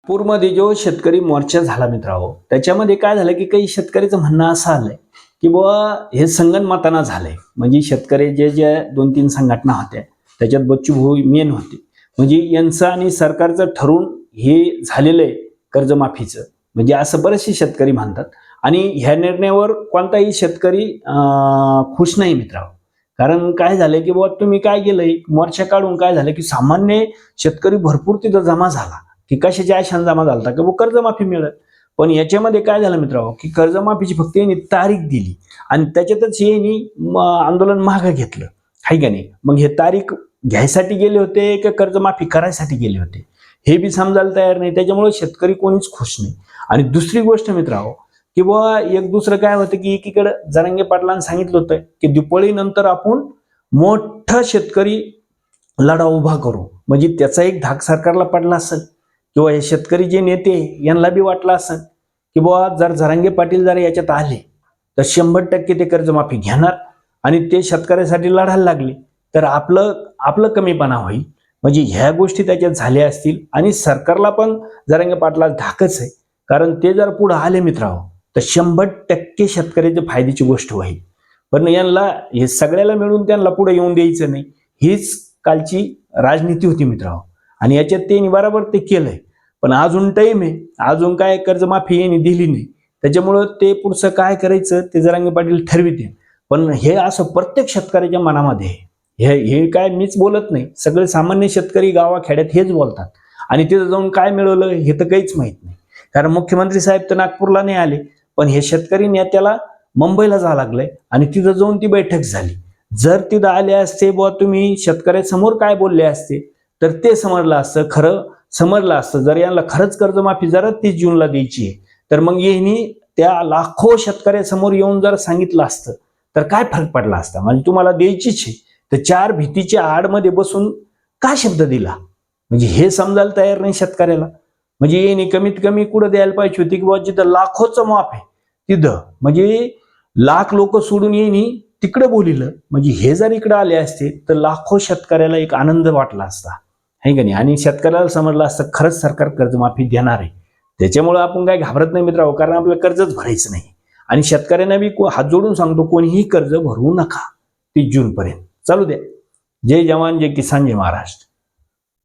नागपूरमध्ये जो शेतकरी मोर्चा झाला मित्रांनो, त्याच्यामध्ये काय झालं की काही शेतकऱ्याचं म्हणणं असं आलंय की बुवा हे संगनमतानं झालंय. म्हणजे शेतकरी जे 2-3 संघटना होत्या त्याच्यात बच्चूभाऊ मेन होते. म्हणजे यांचं आणि सरकारचं ठरून हे झालेलं आहे कर्जमाफीचं. म्हणजे असं बरेचसे शेतकरी म्हणतात आणि ह्या निर्णयावर कोणताही शेतकरी खुश नाही मित्रांनो. कारण काय झालंय की बुवा तुम्ही काय केलंय मोर्चा काढून काय झालं की सामान्य शेतकरी भरपूर तिथं जमा झाला की कशाच्या आशान जमा झाला की कर्जमाफी मिळत. पण याच्यामध्ये काय झालं मित्रांनो की कर्जमाफीची फक्त यांनी तारीख दिली आणि त्याच्यातच यांनी आंदोलन मागे घेतलं, हाय का नाही. मग हे तारीख घ्यायसाठी गेले होते की कर्जमाफी करायसाठी गेले होते हे बी समजायला तयार नाही. त्याच्यामुळे शेतकरी कोणीच खुश नाही. आणि दुसरी गोष्ट मित्रांनो की बुवा एक दुसरं काय होतं की एकीकडे जरांगे पाटलांनी सांगितलं होतं की दिवाळीनंतर आपण मोठा शेतकरी लढा उभा करू. म्हणजे त्याचा एक धाक सरकारला पडला असेल किंवा हे शेतकरी जे नेते यांना बी वाटलं असेल की बुवा जर जरांगे पाटील जर याच्यात आले तर 100% ते कर्जमाफी घेणार आणि ते शेतकऱ्यासाठी लढायला लागले तर आपलं कमीपणा होईल. म्हणजे ह्या गोष्टी त्याच्यात झाल्या असतील आणि सरकारला पण जरांगे पाटला धाकच आहे. कारण ते जर पुढे आले मित्रांनो तर 100% शेतकऱ्याच्या फायद्याची गोष्ट होईल. पण यांना हे सगळ्याला मिळून त्यांना पुढे येऊन द्यायचं नाही, हीच कालची राजनीती होती मित्रांनो. आणि याच्यात त्यांनी बरोबर ते केलंय. पण अजून टाइम आहे, अजून काय कर्जमाफी यांनी दिली नाही. त्याच्यामुळं ते पुढचं काय करायचं ते जरांगे पाटील ठरविते. पण हे असं प्रत्येक शेतकऱ्याच्या मनामध्ये हे काय मीच बोलत नाही, सगळे सामान्य शेतकरी गावाखेड्यात हेच बोलतात. आणि तिथं जाऊन काय मिळवलं हे तर काहीच माहित नाही. कारण मुख्यमंत्री साहेब तर नागपूरला नाही आले, पण हे शेतकरी नेत्याला मुंबईला जावं लागलंय आणि तिथं जाऊन ती बैठक झाली. जर तिथं आले असते बुवा तुम्ही शेतकऱ्यासमोर काय बोलले असते तर ते समजलं असतं, खरं समजलं असतं. जर यांना खरंच कर्जमाफी जरा 30 जूनला द्यायची आहे तर मग यांनी त्या लाखो शेतकऱ्यासमोर येऊन जर सांगितलं असतं तर काय फरक पडला असता. म्हणजे तुम्हाला द्यायचीच आहे तर 4 भीतीच्या आडमध्ये बसून का शब्द दिला, म्हणजे हे समजायला तयार नाही शेतकऱ्याला. म्हणजे यांनी कमीत कमी कुठं द्यायला पाहिजे होती की बाबा जिथं लाखोचं माफ आहे तिथं, म्हणजे लाख लोक सोडून यांनी तिकडे बोलिलं. म्हणजे हे जर इकडे आले असते तर लाखो शेतकऱ्याला एक आनंद वाटला असता, है का नाही. आणि शेतकऱ्याला समजलं असतं खरंच सरकार कर्जमाफी देणार आहे. त्याच्यामुळे आपण काय घाबरत नाही मित्रांनो, कारण आपल्याला कर्जच भरायचं नाही. आणि शेतकऱ्यांना बी हात जोडून सांगतो कोणीही कर्ज भरवू नका 30 जून पर्यंत, चालू द्या. जय जवान जय किसान जय महाराष्ट्र.